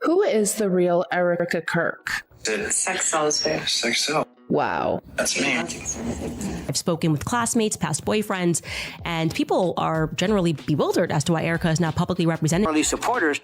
Who is the real Erika Kirk? Sex sells, babe. Sex sells. Wow. That's me. I've spoken with classmates, past boyfriends, and people are generally bewildered as to why Erika is now publicly represented. Charlie supporters,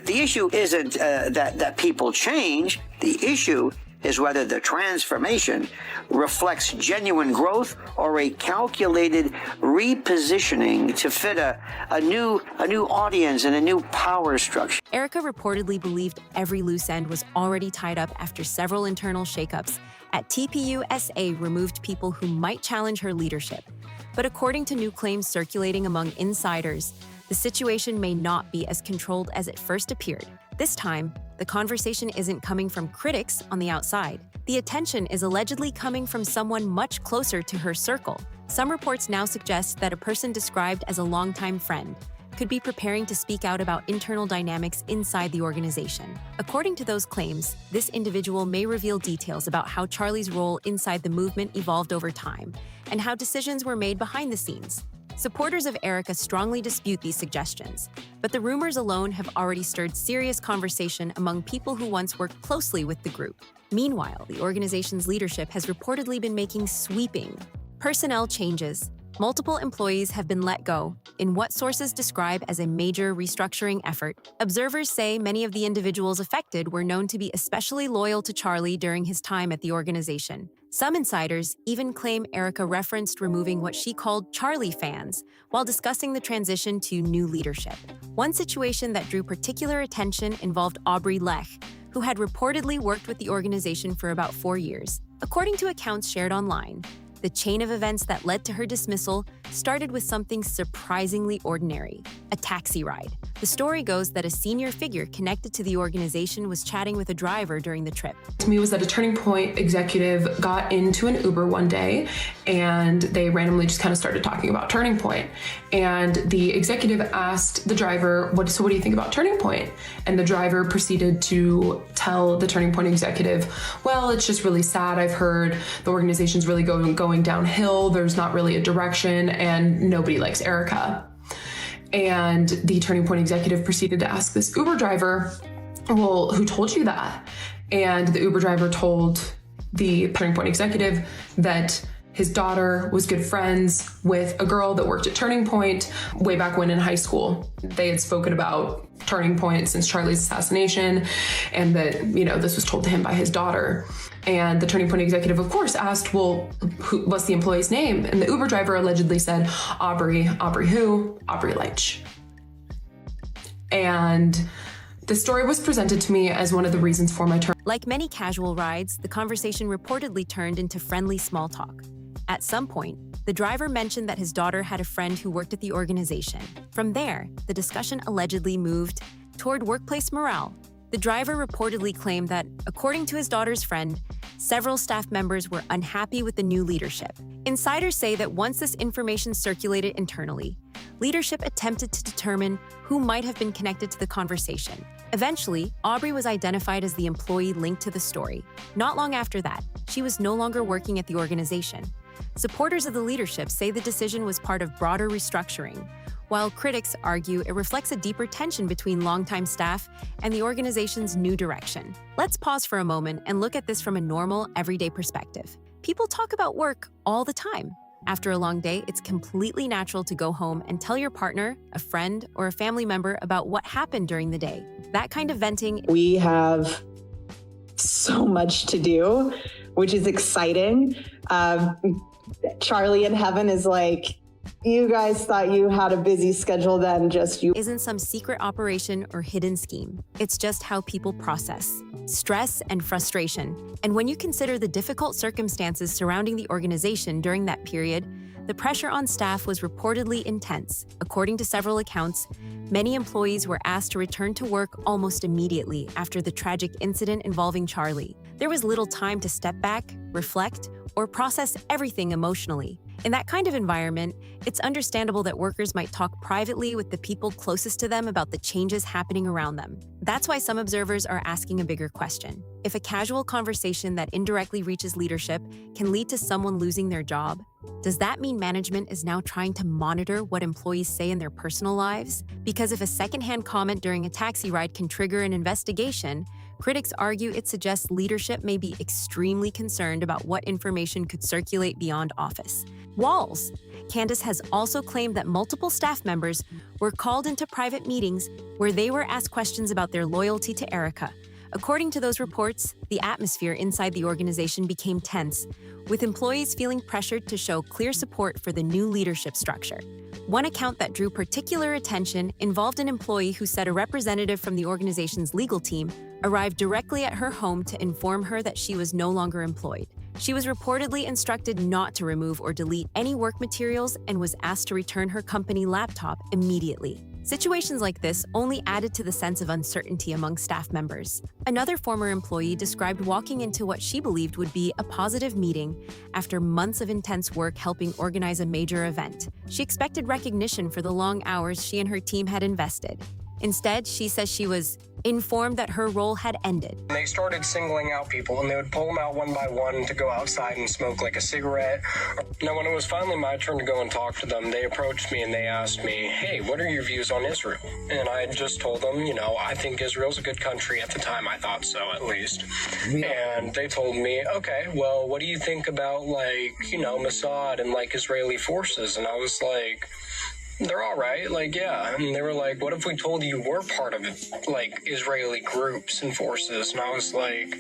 the issue isn't that people change. The issue is whether the transformation reflects genuine growth or a calculated repositioning to fit a new audience and a new power structure. Erika reportedly believed every loose end was already tied up after several internal shakeups. At TPUSA removed people who might challenge her leadership. But according to new claims circulating among insiders, the situation may not be as controlled as it first appeared. This time, the conversation isn't coming from critics on the outside. The attention is allegedly coming from someone much closer to her circle. Some reports now suggest that a person described as a longtime friend could be preparing to speak out about internal dynamics inside the organization. According to those claims, this individual may reveal details about how Charlie's role inside the movement evolved over time and how decisions were made behind the scenes. Supporters of Erika strongly dispute these suggestions, but the rumors alone have already stirred serious conversation among people who once worked closely with the group. Meanwhile, the organization's leadership has reportedly been making sweeping personnel changes. Multiple employees have been let go in what sources describe as a major restructuring effort. Observers say many of the individuals affected were known to be especially loyal to Charlie during his time at the organization. Some insiders even claim Erika referenced removing what she called Charlie fans while discussing the transition to new leadership. One situation that drew particular attention involved Aubrey Lech, who had reportedly worked with the organization for about 4 years. According to accounts shared online, the chain of events that led to her dismissal started with something surprisingly ordinary: a taxi ride. The story goes that a senior figure connected to the organization was chatting with a driver during the trip. To me was that a Turning Point executive got into an Uber one day and they randomly just kind of started talking about Turning Point. And the executive asked the driver, what do you think about Turning Point? And the driver proceeded to tell the Turning Point executive, well, it's just really sad. I've heard the organization's really going downhill. There's not really a direction and nobody likes Erika. And the Turning Point executive proceeded to ask this Uber driver, well, who told you that? And the Uber driver told the Turning Point executive that his daughter was good friends with a girl that worked at Turning Point way back when in high school. They had spoken about Turning Point since Charlie's assassination, and that, this was told to him by his daughter. And the Turning Point executive, of course, asked, well, what's the employee's name? And the Uber driver allegedly said, Aubrey. Aubrey who? Aubrey Leitch. And the story was presented to me as one of the reasons for my term. Like many casual rides, the conversation reportedly turned into friendly small talk. At some point, the driver mentioned that his daughter had a friend who worked at the organization. From there, the discussion allegedly moved toward workplace morale. The driver reportedly claimed that, according to his daughter's friend, several staff members were unhappy with the new leadership. Insiders say that once this information circulated internally, leadership attempted to determine who might have been connected to the conversation. Eventually, Aubrey was identified as the employee linked to the story. Not long after that, she was no longer working at the organization. Supporters of the leadership say the decision was part of broader restructuring, while critics argue it reflects a deeper tension between longtime staff and the organization's new direction. Let's pause for a moment and look at this from a normal, everyday perspective. People talk about work all the time. After a long day, it's completely natural to go home and tell your partner, a friend, or a family member about what happened during the day. That kind of venting. We have so much to do, which is exciting. Charlie in heaven is like, you guys thought you had a busy schedule then, just you. Isn't some secret operation or hidden scheme. It's just how people process stress and frustration. And when you consider the difficult circumstances surrounding the organization during that period, the pressure on staff was reportedly intense. According to several accounts, many employees were asked to return to work almost immediately after the tragic incident involving Charlie. There was little time to step back, reflect, or process everything emotionally. In that kind of environment, it's understandable that workers might talk privately with the people closest to them about the changes happening around them. That's why some observers are asking a bigger question. If a casual conversation that indirectly reaches leadership can lead to someone losing their job, Does that mean management is now trying to monitor what employees say in their personal lives? Because if a secondhand comment during a taxi ride can trigger an investigation, critics argue it suggests leadership may be extremely concerned about what information could circulate beyond office. Walls. Candace has also claimed that multiple staff members were called into private meetings where they were asked questions about their loyalty to Erika. According to those reports, the atmosphere inside the organization became tense, with employees feeling pressured to show clear support for the new leadership structure. One account that drew particular attention involved an employee who said a representative from the organization's legal team arrived directly at her home to inform her that she was no longer employed. She was reportedly instructed not to remove or delete any work materials and was asked to return her company laptop immediately. Situations like this only added to the sense of uncertainty among staff members. Another former employee described walking into what she believed would be a positive meeting after months of intense work helping organize a major event. She expected recognition for the long hours she and her team had invested. Instead, she says she was informed that her role had ended. They started singling out people, and they would pull them out one by one to go outside and smoke like a cigarette. Now, when it was finally my turn to go and talk to them, they approached me and they asked me, hey, what are your views on Israel? And I just told them, I think Israel's a good country. At the time, I thought so, at least. And they told me, okay, well, what do you think about, Mossad and, Israeli forces? And I was like, they're all right. Yeah. And they were like, what if we told you we're part of it, Israeli groups and forces? And I was like,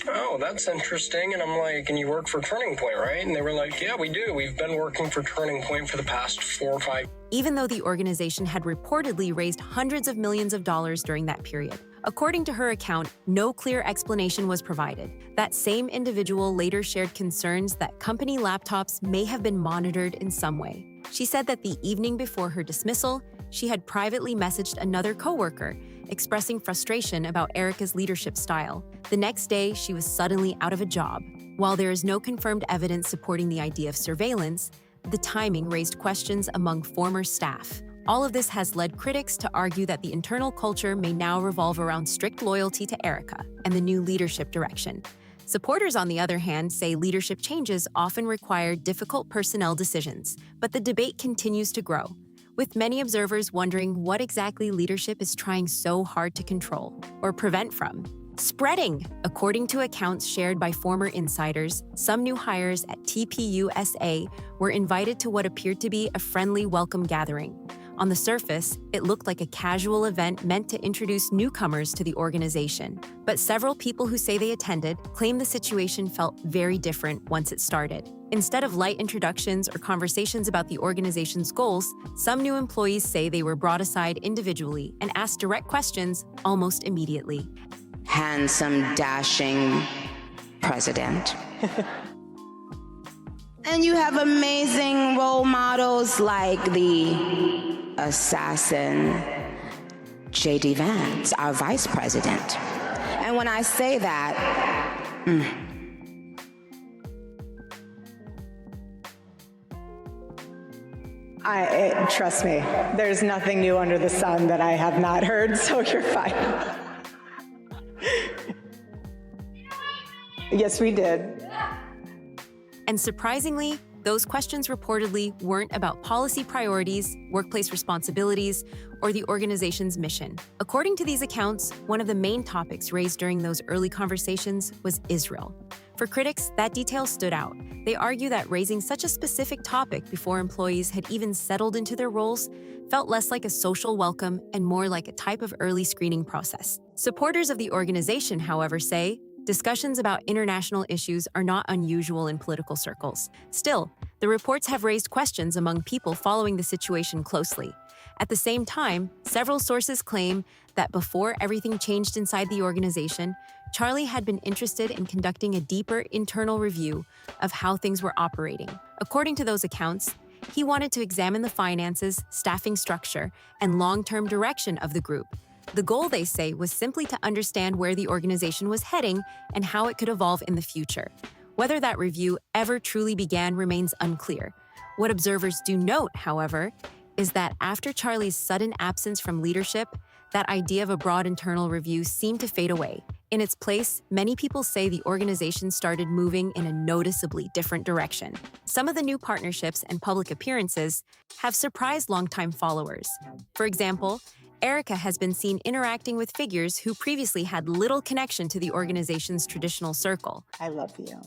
oh, that's interesting. And I'm like, and you work for Turning Point, right? And they were like, yeah, we do. We've been working for Turning Point for the past 4 or 5 years. Even though the organization had reportedly raised hundreds of millions of dollars during that period. According to her account, no clear explanation was provided. That same individual later shared concerns that company laptops may have been monitored in some way. She said that the evening before her dismissal, she had privately messaged another coworker, expressing frustration about Erika's leadership style. The next day, she was suddenly out of a job. While there is no confirmed evidence supporting the idea of surveillance, the timing raised questions among former staff. All of this has led critics to argue that the internal culture may now revolve around strict loyalty to Erika and the new leadership direction. Supporters, on the other hand, say leadership changes often require difficult personnel decisions, but the debate continues to grow, with many observers wondering what exactly leadership is trying so hard to control or prevent from. Spreading. According to accounts shared by former insiders, some new hires at TPUSA were invited to what appeared to be a friendly welcome gathering. On the surface, it looked like a casual event meant to introduce newcomers to the organization. But several people who say they attended claim the situation felt very different once it started. Instead of light introductions or conversations about the organization's goals, some new employees say they were brought aside individually and asked direct questions almost immediately. Handsome, dashing president. And you have amazing role models like the assassin J.D. Vance, our vice president. And when I say that, trust me, there's nothing new under the sun that I have not heard, so you're fine. Yes, we did. And surprisingly, those questions reportedly weren't about policy priorities, workplace responsibilities, or the organization's mission. According to these accounts, one of the main topics raised during those early conversations was Israel. For critics, that detail stood out. They argue that raising such a specific topic before employees had even settled into their roles felt less like a social welcome and more like a type of early screening process. Supporters of the organization, however, say discussions about international issues are not unusual in political circles. Still, the reports have raised questions among people following the situation closely. At the same time, several sources claim that before everything changed inside the organization, Charlie had been interested in conducting a deeper internal review of how things were operating. According to those accounts, he wanted to examine the finances, staffing structure, and long-term direction of the group. The goal, they say, was simply to understand where the organization was heading and how it could evolve in the future. Whether that review ever truly began remains unclear. What observers do note, however, is that after Charlie's sudden absence from leadership, that idea of a broad internal review seemed to fade away. In its place, many people say the organization started moving in a noticeably different direction. Some of the new partnerships and public appearances have surprised longtime followers. For example, Erika has been seen interacting with figures who previously had little connection to the organization's traditional circle. I love you.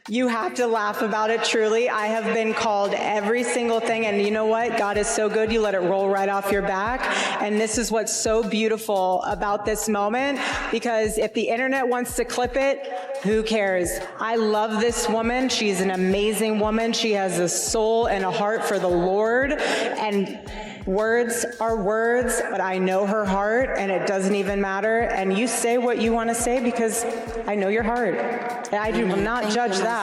You have to laugh about it, truly. I have been called every single thing, and you know what? God is so good, you let it roll right off your back. And this is what's so beautiful about this moment, because if the internet wants to clip it, who cares? I love this woman. She's an amazing woman. She has a soul and a heart for the Lord, and words are words, but I know her heart, and it doesn't even matter. And you say what you want to say because I know your heart. I do not judge that.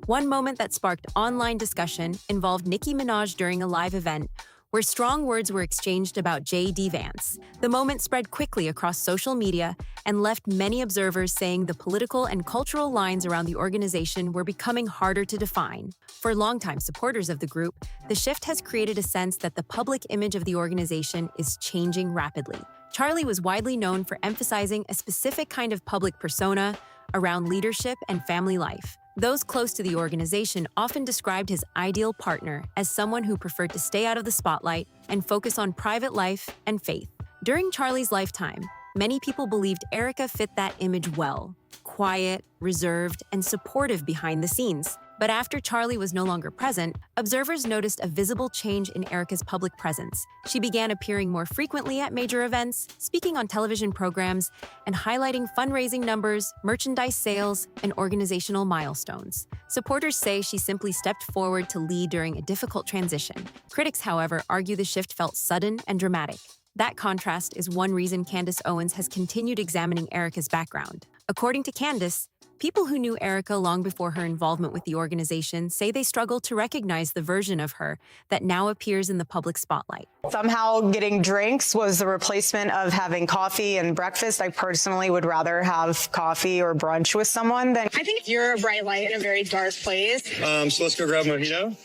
One moment that sparked online discussion involved Nicki Minaj during a live event where strong words were exchanged about J.D. Vance. The moment spread quickly across social media and left many observers saying the political and cultural lines around the organization were becoming harder to define. For longtime supporters of the group, the shift has created a sense that the public image of the organization is changing rapidly. Charlie was widely known for emphasizing a specific kind of public persona around leadership and family life. Those close to the organization often described his ideal partner as someone who preferred to stay out of the spotlight and focus on private life and faith. During Charlie's lifetime, many people believed Erika fit that image well: quiet, reserved, and supportive behind the scenes. But after Charlie was no longer present, observers noticed a visible change in Erika's public presence. She began appearing more frequently at major events, speaking on television programs, and highlighting fundraising numbers, merchandise sales, and organizational milestones. Supporters say she simply stepped forward to lead during a difficult transition. Critics, however, argue the shift felt sudden and dramatic. That contrast is one reason Candace Owens has continued examining Erika's background. According to Candace, people who knew Erika long before her involvement with the organization say they struggle to recognize the version of her that now appears in the public spotlight. Somehow getting drinks was the replacement of having coffee and breakfast. I personally would rather have coffee or brunch with someone than... I think you're a bright light in a very dark place. So let's go grab a mojito.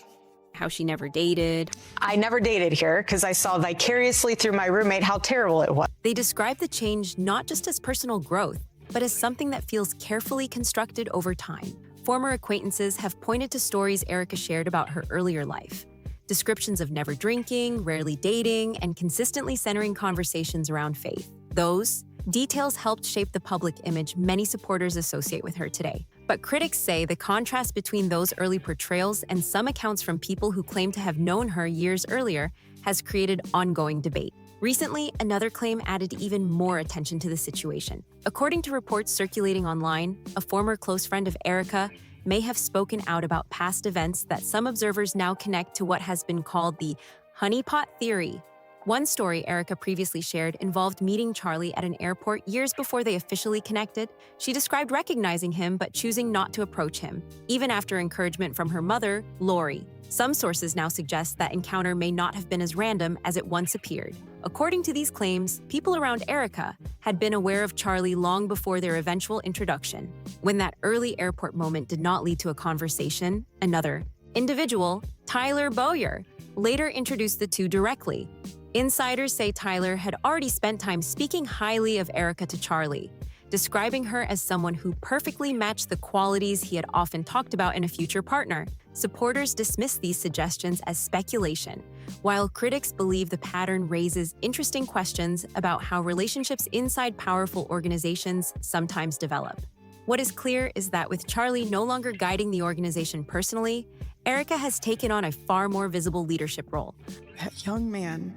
How she never dated. I never dated here because I saw vicariously through my roommate how terrible it was. They describe the change not just as personal growth, but as something that feels carefully constructed over time. Former acquaintances have pointed to stories Erika shared about her earlier life. Descriptions of never drinking, rarely dating, and consistently centering conversations around faith. Those details helped shape the public image many supporters associate with her today. But critics say the contrast between those early portrayals and some accounts from people who claim to have known her years earlier has created ongoing debate. Recently, another claim added even more attention to the situation. According to reports circulating online, a former close friend of Erika may have spoken out about past events that some observers now connect to what has been called the honeypot theory. One story Erika previously shared involved meeting Charlie at an airport years before they officially connected. She described recognizing him but choosing not to approach him, even after encouragement from her mother, Lori. Some sources now suggest that encounter may not have been as random as it once appeared. According to these claims, people around Erika had been aware of Charlie long before their eventual introduction. When that early airport moment did not lead to a conversation, another individual, Tyler Bowyer, later introduced the two directly. Insiders say Tyler had already spent time speaking highly of Erika to Charlie, describing her as someone who perfectly matched the qualities he had often talked about in a future partner. Supporters dismiss these suggestions as speculation, while critics believe the pattern raises interesting questions about how relationships inside powerful organizations sometimes develop. What is clear is that with Charlie no longer guiding the organization personally, Erika has taken on a far more visible leadership role. That young man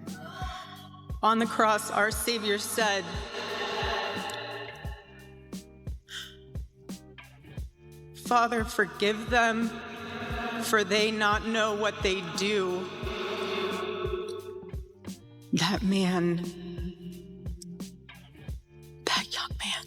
on the cross, our Savior said, "Father, forgive them, for they not know what they do." That man, that young man,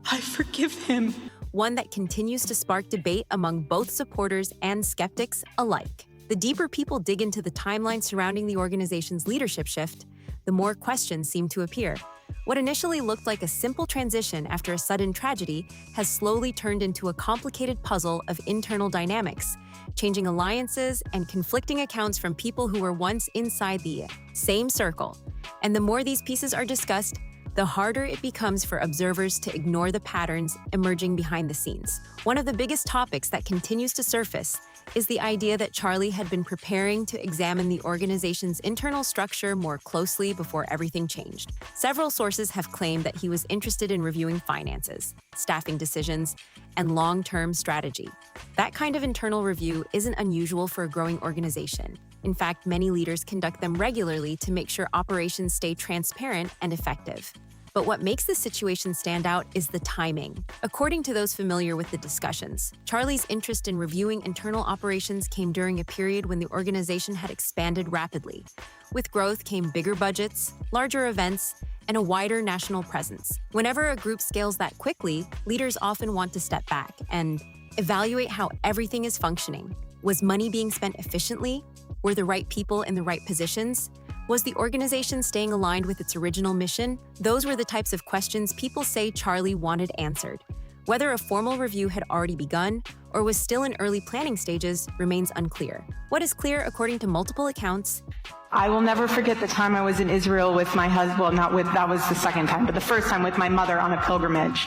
I forgive him. One that continues to spark debate among both supporters and skeptics alike. The deeper people dig into the timeline surrounding the organization's leadership shift, the more questions seem to appear. What initially looked like a simple transition after a sudden tragedy has slowly turned into a complicated puzzle of internal dynamics, changing alliances and conflicting accounts from people who were once inside the same circle. And the more these pieces are discussed, the harder it becomes for observers to ignore the patterns emerging behind the scenes. One of the biggest topics that continues to surface is the idea that Charlie had been preparing to examine the organization's internal structure more closely before everything changed. Several sources have claimed that he was interested in reviewing finances, staffing decisions, and long-term strategy. That kind of internal review isn't unusual for a growing organization. In fact, many leaders conduct them regularly to make sure operations stay transparent and effective. But what makes this situation stand out is the timing. According to those familiar with the discussions, Charlie's interest in reviewing internal operations came during a period when the organization had expanded rapidly. With growth came bigger budgets, larger events, and a wider national presence. Whenever a group scales that quickly, leaders often want to step back and evaluate how everything is functioning. Was money being spent efficiently? Were the right people in the right positions? Was the organization staying aligned with its original mission? Those were the types of questions people say Charlie wanted answered. Whether a formal review had already begun or was still in early planning stages remains unclear. What is clear, according to multiple accounts, I will never forget the time I was in Israel with my husband, well, that was the second time, but the first time with my mother on a pilgrimage.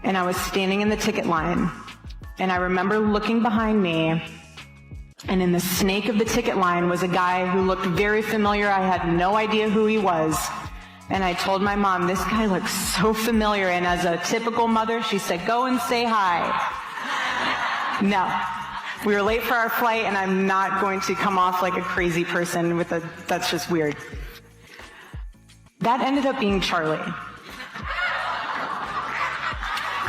And I was standing in the ticket line, and I remember looking behind me, and in the snake of the ticket line was a guy who looked very familiar. I had no idea who he was. And I told my mom, this guy looks so familiar. And as a typical mother, she said, go and say hi. No. We were late for our flight, and I'm not going to come off like a crazy person that's just weird. That ended up being Charlie.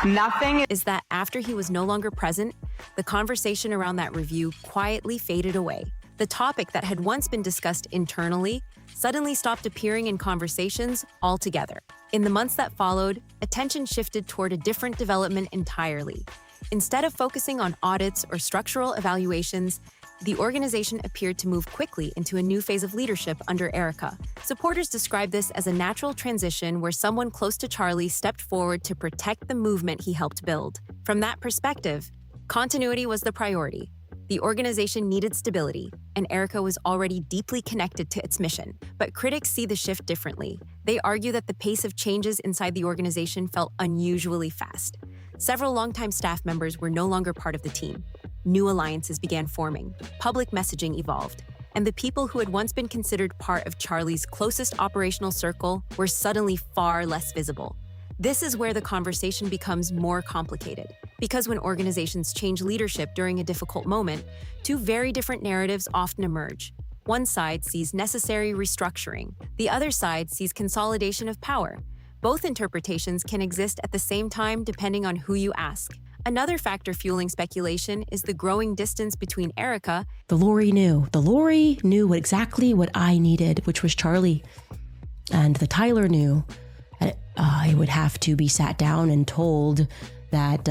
Nothing is that after he was no longer present, the conversation around that review quietly faded away. The topic that had once been discussed internally suddenly stopped appearing in conversations altogether. In the months that followed, attention shifted toward a different development entirely. Instead of focusing on audits or structural evaluations, the organization appeared to move quickly into a new phase of leadership under Erika. Supporters describe this as a natural transition where someone close to Charlie stepped forward to protect the movement he helped build. From that perspective, continuity was the priority. The organization needed stability, and Erika was already deeply connected to its mission. But critics see the shift differently. They argue that the pace of changes inside the organization felt unusually fast. Several longtime staff members were no longer part of the team. New alliances began forming, public messaging evolved, and the people who had once been considered part of Charlie's closest operational circle were suddenly far less visible. This is where the conversation becomes more complicated, because when organizations change leadership during a difficult moment, two very different narratives often emerge. One side sees necessary restructuring, the other side sees consolidation of power. Both interpretations can exist at the same time depending on who you ask. Another factor fueling speculation is the growing distance between Erika. The Lori knew exactly what I needed, which was Charlie. And the Tyler knew I would have to be sat down and told that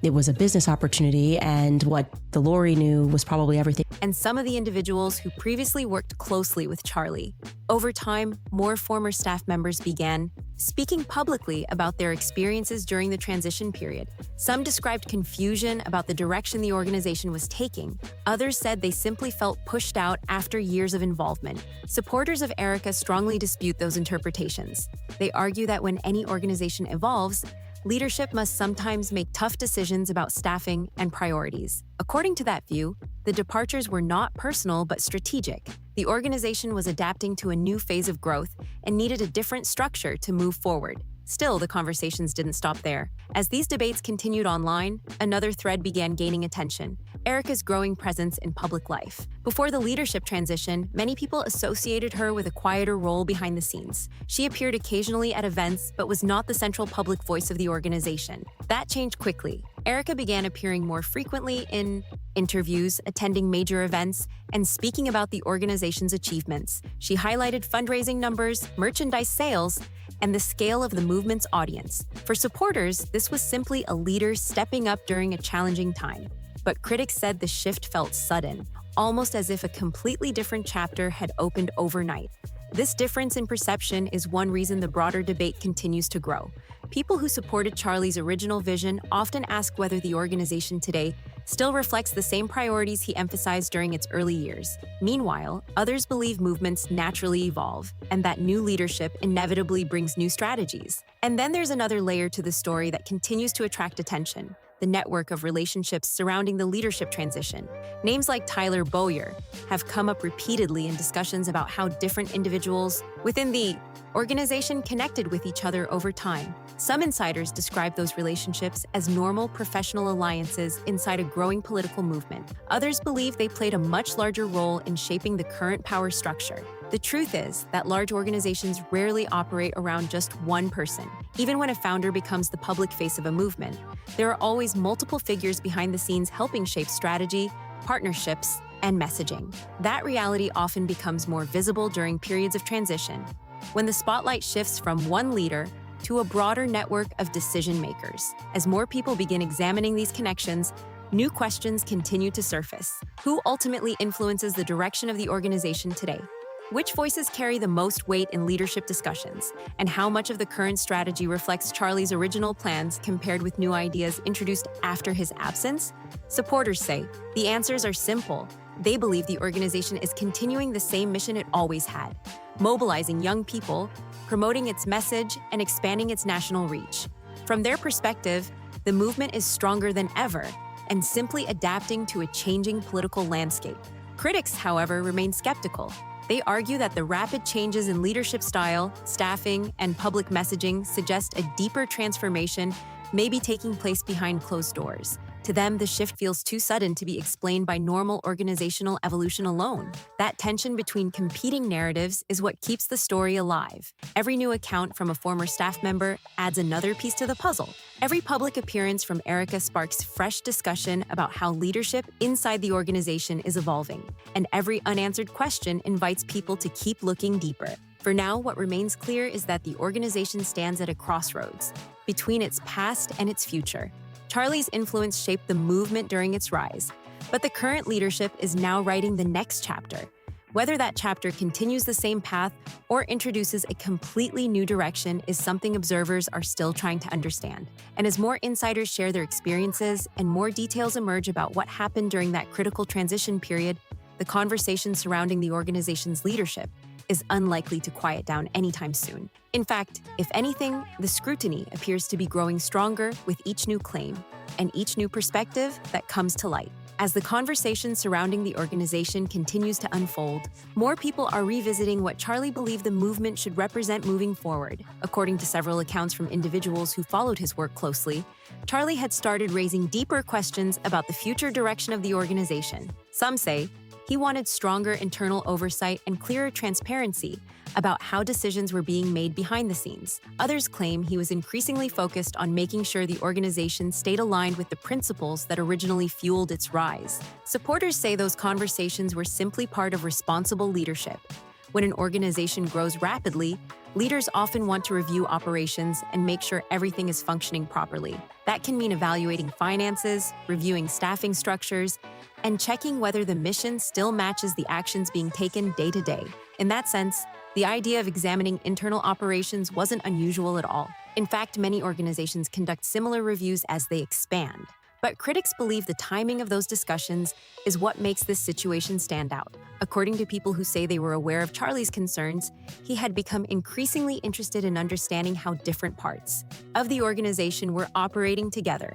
it was a business opportunity, and what the Lori knew was probably everything. And some of the individuals who previously worked closely with Charlie. Over time, more former staff members began speaking publicly about their experiences during the transition period. Some described confusion about the direction the organization was taking. Others said they simply felt pushed out after years of involvement. Supporters of Erika strongly dispute those interpretations. They argue that when any organization evolves, leadership must sometimes make tough decisions about staffing and priorities. According to that view, the departures were not personal but strategic. The organization was adapting to a new phase of growth and needed a different structure to move forward. Still, the conversations didn't stop there. As these debates continued online, another thread began gaining attention: Erika's growing presence in public life. Before the leadership transition, many people associated her with a quieter role behind the scenes. She appeared occasionally at events, but was not the central public voice of the organization. That changed quickly. Erika began appearing more frequently in interviews, attending major events, and speaking about the organization's achievements. She highlighted fundraising numbers, merchandise sales, and the scale of the movement's audience. For supporters, this was simply a leader stepping up during a challenging time. But critics said the shift felt sudden, almost as if a completely different chapter had opened overnight. This difference in perception is one reason the broader debate continues to grow. People who supported Charlie's original vision often ask whether the organization today still reflects the same priorities he emphasized during its early years. Meanwhile, others believe movements naturally evolve, and that new leadership inevitably brings new strategies. And then there's another layer to the story that continues to attract attention: the network of relationships surrounding the leadership transition. Names like Tyler Bowyer have come up repeatedly in discussions about how different individuals within the organization connected with each other over time. Some insiders describe those relationships as normal professional alliances inside a growing political movement. Others believe they played a much larger role in shaping the current power structure. The truth is that large organizations rarely operate around just one person. Even when a founder becomes the public face of a movement, there are always multiple figures behind the scenes helping shape strategy, partnerships, and messaging. That reality often becomes more visible during periods of transition, when the spotlight shifts from one leader to a broader network of decision makers. As more people begin examining these connections, new questions continue to surface. Who ultimately influences the direction of the organization today? Which voices carry the most weight in leadership discussions? And how much of the current strategy reflects Charlie's original plans compared with new ideas introduced after his absence? Supporters say the answers are simple. They believe the organization is continuing the same mission it always had: mobilizing young people, promoting its message, and expanding its national reach. From their perspective, the movement is stronger than ever and simply adapting to a changing political landscape. Critics, however, remain skeptical. They argue that the rapid changes in leadership style, staffing, and public messaging suggest a deeper transformation may be taking place behind closed doors. To them, the shift feels too sudden to be explained by normal organizational evolution alone. That tension between competing narratives is what keeps the story alive. Every new account from a former staff member adds another piece to the puzzle. Every public appearance from Erika sparks fresh discussion about how leadership inside the organization is evolving, and every unanswered question invites people to keep looking deeper. For now, what remains clear is that the organization stands at a crossroads between its past and its future. Charlie's influence shaped the movement during its rise, but the current leadership is now writing the next chapter. Whether that chapter continues the same path or introduces a completely new direction is something observers are still trying to understand. And as more insiders share their experiences and more details emerge about what happened during that critical transition period, the conversation surrounding the organization's leadership is unlikely to quiet down anytime soon. In fact, if anything, the scrutiny appears to be growing stronger with each new claim and each new perspective that comes to light. As the conversation surrounding the organization continues to unfold, more people are revisiting what Charlie believed the movement should represent moving forward. According to several accounts from individuals who followed his work closely, Charlie had started raising deeper questions about the future direction of the organization. Some say he wanted stronger internal oversight and clearer transparency about how decisions were being made behind the scenes. Others claim he was increasingly focused on making sure the organization stayed aligned with the principles that originally fueled its rise. Supporters say those conversations were simply part of responsible leadership. When an organization grows rapidly, leaders often want to review operations and make sure everything is functioning properly. That can mean evaluating finances, reviewing staffing structures, and checking whether the mission still matches the actions being taken day to day. In that sense, the idea of examining internal operations wasn't unusual at all. In fact, many organizations conduct similar reviews as they expand. But critics believe the timing of those discussions is what makes this situation stand out. According to people who say they were aware of Charlie's concerns, he had become increasingly interested in understanding how different parts of the organization were operating together.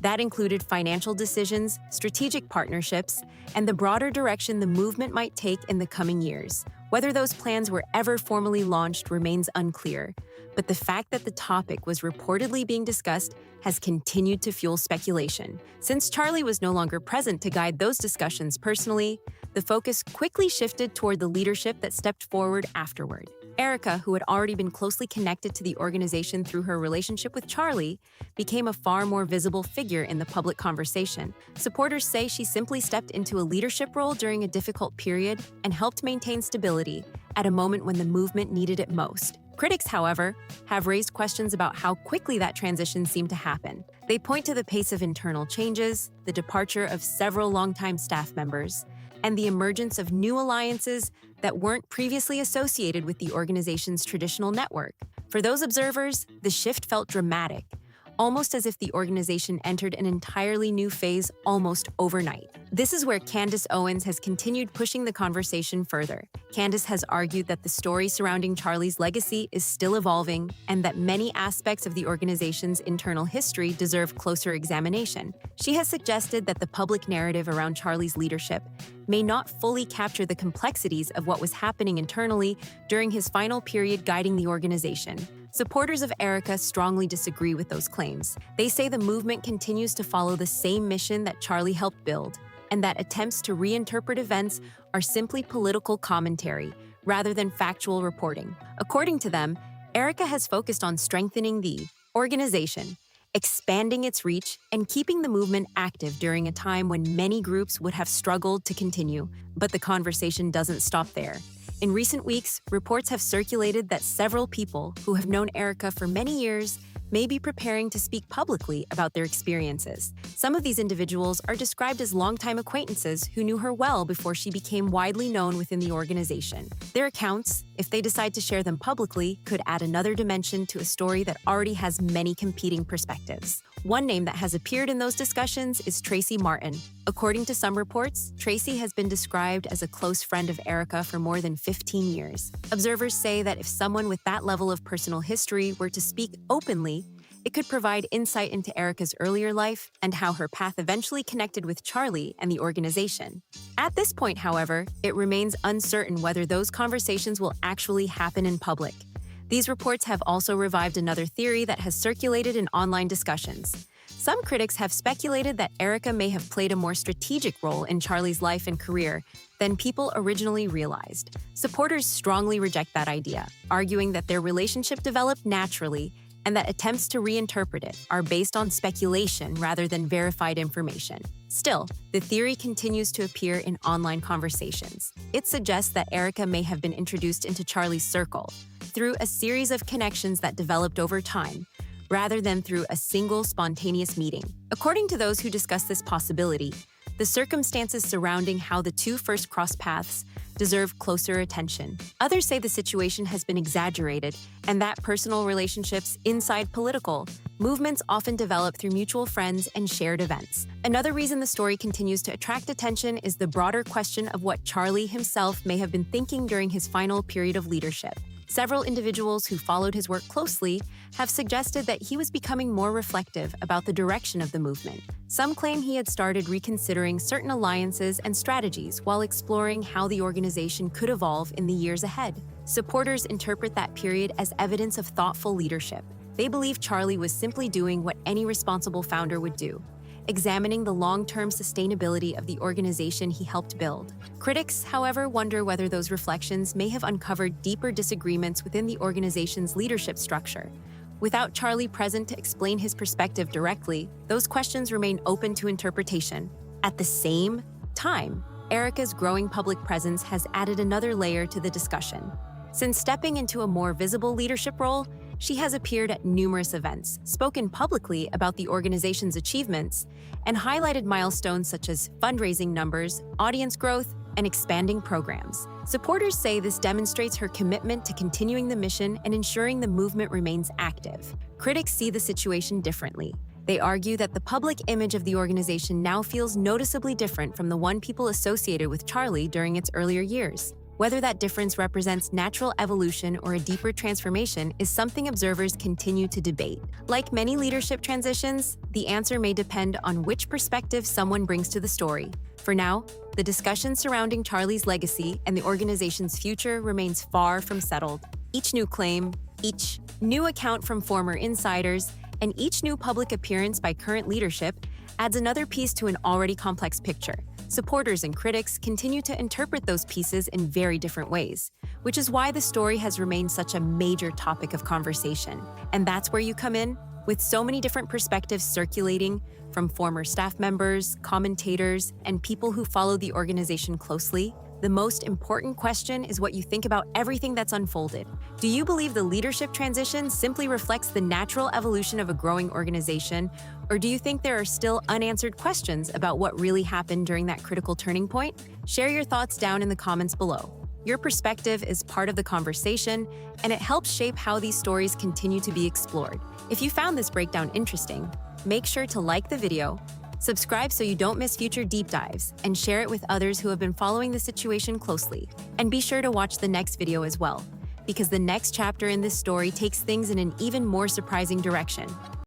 That included financial decisions, strategic partnerships, and the broader direction the movement might take in the coming years. Whether those plans were ever formally launched remains unclear, but the fact that the topic was reportedly being discussed has continued to fuel speculation. Since Charlie was no longer present to guide those discussions personally, the focus quickly shifted toward the leadership that stepped forward afterward. Erika, who had already been closely connected to the organization through her relationship with Charlie, became a far more visible figure in the public conversation. Supporters say she simply stepped into a leadership role during a difficult period and helped maintain stability at a moment when the movement needed it most. Critics, however, have raised questions about how quickly that transition seemed to happen. They point to the pace of internal changes, the departure of several longtime staff members, and the emergence of new alliances that weren't previously associated with the organization's traditional network. For those observers, the shift felt dramatic, almost as if the organization entered an entirely new phase almost overnight. This is where Candace Owens has continued pushing the conversation further. Candace has argued that the story surrounding Charlie's legacy is still evolving and that many aspects of the organization's internal history deserve closer examination. She has suggested that the public narrative around Charlie's leadership may not fully capture the complexities of what was happening internally during his final period guiding the organization. Supporters of Erika strongly disagree with those claims. They say the movement continues to follow the same mission that Charlie helped build, and that attempts to reinterpret events are simply political commentary rather than factual reporting. According to them, Erika has focused on strengthening the organization, expanding its reach, and keeping the movement active during a time when many groups would have struggled to continue. But the conversation doesn't stop there. In recent weeks, reports have circulated that several people who have known Erika for many years may be preparing to speak publicly about their experiences. Some of these individuals are described as longtime acquaintances who knew her well before she became widely known within the organization. Their accounts, if they decide to share them publicly, could add another dimension to a story that already has many competing perspectives. One name that has appeared in those discussions is Tracy Martin. According to some reports, Tracy has been described as a close friend of Erika for more than 15 years. Observers say that if someone with that level of personal history were to speak openly, it could provide insight into Erika's earlier life and how her path eventually connected with Charlie and the organization. At this point, however, it remains uncertain whether those conversations will actually happen in public. These reports have also revived another theory that has circulated in online discussions. Some critics have speculated that Erika may have played a more strategic role in Charlie's life and career than people originally realized. Supporters strongly reject that idea, arguing that their relationship developed naturally and that attempts to reinterpret it are based on speculation rather than verified information. Still, the theory continues to appear in online conversations. It suggests that Erika may have been introduced into Charlie's circle through a series of connections that developed over time, rather than through a single spontaneous meeting. According to those who discuss this possibility, the circumstances surrounding how the two first crossed paths deserve closer attention. Others say the situation has been exaggerated and that personal relationships inside political movements often develop through mutual friends and shared events. Another reason the story continues to attract attention is the broader question of what Charlie himself may have been thinking during his final period of leadership. Several individuals who followed his work closely have suggested that he was becoming more reflective about the direction of the movement. Some claim he had started reconsidering certain alliances and strategies while exploring how the organization could evolve in the years ahead. Supporters interpret that period as evidence of thoughtful leadership. They believe Charlie was simply doing what any responsible founder would do, examining the long-term sustainability of the organization he helped build. Critics, however, wonder whether those reflections may have uncovered deeper disagreements within the organization's leadership structure. Without Charlie present to explain his perspective directly, those questions remain open to interpretation. At the same time, Erika's growing public presence has added another layer to the discussion. Since stepping into a more visible leadership role, she has appeared at numerous events, spoken publicly about the organization's achievements, and highlighted milestones such as fundraising numbers, audience growth, and expanding programs. Supporters say this demonstrates her commitment to continuing the mission and ensuring the movement remains active. Critics see the situation differently. They argue that the public image of the organization now feels noticeably different from the one people associated with Charlie during its earlier years. Whether that difference represents natural evolution or a deeper transformation is something observers continue to debate. Like many leadership transitions, the answer may depend on which perspective someone brings to the story. For now, the discussion surrounding Charlie's legacy and the organization's future remains far from settled. Each new claim, each new account from former insiders, and each new public appearance by current leadership adds another piece to an already complex picture. Supporters and critics continue to interpret those pieces in very different ways, which is why the story has remained such a major topic of conversation. And that's where you come in. With so many different perspectives circulating from former staff members, commentators, and people who follow the organization closely, the most important question is what you think about everything that's unfolded. Do you believe the leadership transition simply reflects the natural evolution of a growing organization, or do you think there are still unanswered questions about what really happened during that critical turning point? Share your thoughts down in the comments below. Your perspective is part of the conversation, and it helps shape how these stories continue to be explored. If you found this breakdown interesting, make sure to like the video, subscribe so you don't miss future deep dives, and share it with others who have been following the situation closely. And be sure to watch the next video as well, because the next chapter in this story takes things in an even more surprising direction.